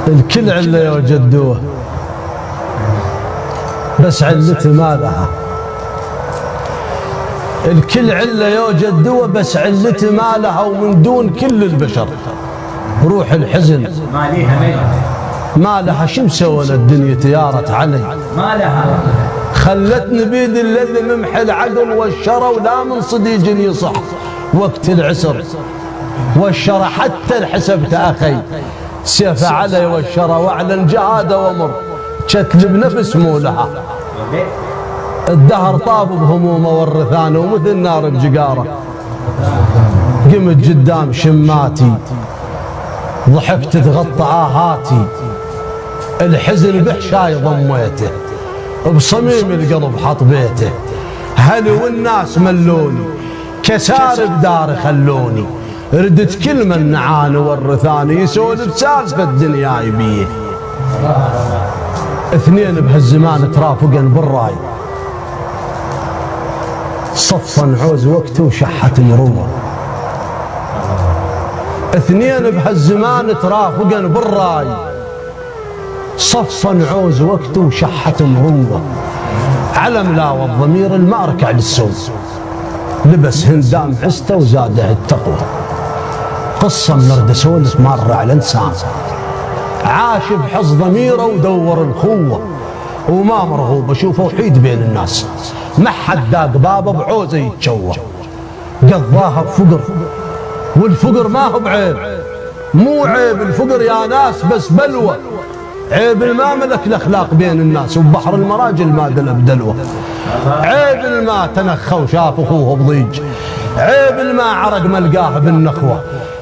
الكل عله يا جدوه بس علته ما لها. الكل عله يا جدوه بس علته ما لها، ومن دون كل البشر روح الحزن ما لها. شو مسوى الدنيا تيارت علي ما لها، خلتني بيد الذي ممحي العقل والشرى، ولا من صديق يصح وقت العسر والشرى. حتى الحسبت اخي سيف علي والشرى، واعلن جهاده ومر كتلب نفس مو لها. الدهر طاب بهمومه والرثانه، ومثل نار بجقاره قمت قدام شماتي، ضحكت تغطى آهاتي. الحزن بحشاي ضميته، بصميم القلب حط بيته. هلي والناس ملوني، كسار بداري خلوني. ردت كل من نعاني والرثاني، يسولف سالفة الدنيا يبيه. اثنين بهالزمان ترافقن بالراي، صفا عوز وقته وشحت مروه. اثنين بهالزمان ترافقن بالراي، صفا عوز وقته وشحت مروه. علم لا والضمير الماركع للسوق، لبس هندام عسته وزاده التقوى. قصه من سولف مر على انسان، عاش بحظ ضميره ودور الخوه، وما مرغوب اشوفه وحيد بين الناس. ما حد داق بابه بعوزه يتشوه، قضاها بفقر، والفقر ما هو بعيب. مو عيب الفقر يا ناس بس بلوى. عيب الما ملك الاخلاق بين الناس، وبحر المراجل ما دلب دلوه. عيب الما تنخى وشاف اخوه بضيج، عيب الما عرق ملقاه بالنخوه.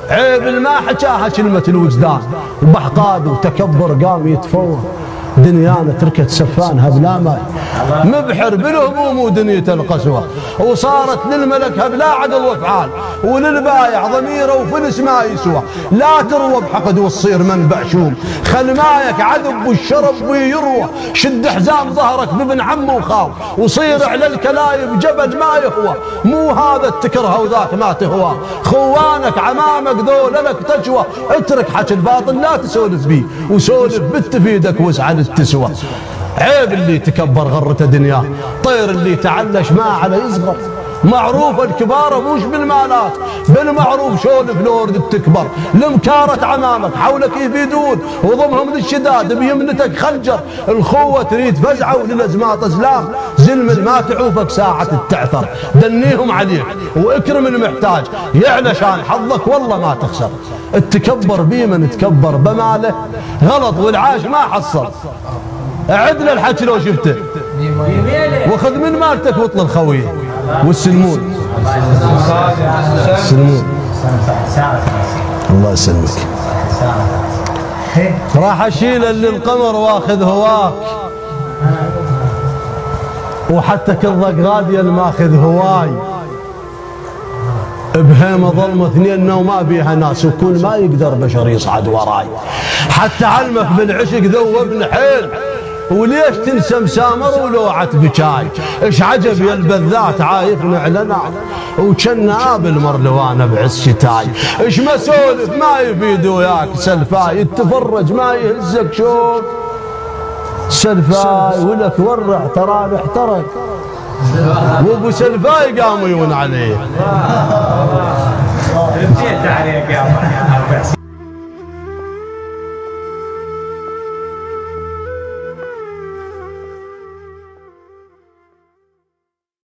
عيب الما حكاها كلمه الوجدان، وبحقاد وتكبر قام يتفوه. دنيانا تركت سفانها بلا ماي، مبحر بالهموم ودنيته القسوه. وصارت للملك بلا عقل وافعال، وللبايع ضميره وفلس ما يسوى. لا تروى بحقد وتصير منبع شوم، خل مايك عذب والشرب ويروى. شد حزام ظهرك بابن عم وخاو، وصير على الكلايب جبل ما يهوى. مو هذا تكرهه وذاك ما تهوى، خوانك عمامك ذول لك تجوى. اترك حكي الباطل لا تسولف بيه، وسولف بالتفيدك واسعد التسوى. عيب اللي تكبر غرته دنياه، طير اللي تعلش ما على يصغر. معروف الكبار موش بالمالات، بالمعروف شولف لورد تكبر. لمكارة عمامك حولك يفيدون، وضمهم للشداد بيمنتك خنجر. الخوة تريد فزعة وللازمات ازلام، زلم ما تعوفك ساعة التعثر. دنيهم عليك واكرم المحتاج، يعلى شان حظك والله ما تخسر. التكبر بيمن تكبر بماله غلط، والعاش ما حصل. اعدنا الحكي لو شفته، وخذ من مالتك واطل الخويه. والسلمون السلمون الله يسلمك. راح اشيل للقمر واخذ هواك، وحتى كل ضق غاديه ماخذ هواي. بهيمه ظلمه اثنين وما بيها ناس، وكل ما يقدر بشر يصعد وراي. حتى علمك بالعشق ذوبني حيل، وليش تنسى مسامر ولوعة بشاي. ايش عجب يا البذات عايفنا علنا، وكنا بالمرلوانة بعز شتاي. ايش مسولف ما يفيد وياك سلفاي، التفرج ما يهزك شوف سلفاي. ولك ورع ترى احترق، وابو سلفاي قاموا يون عليه.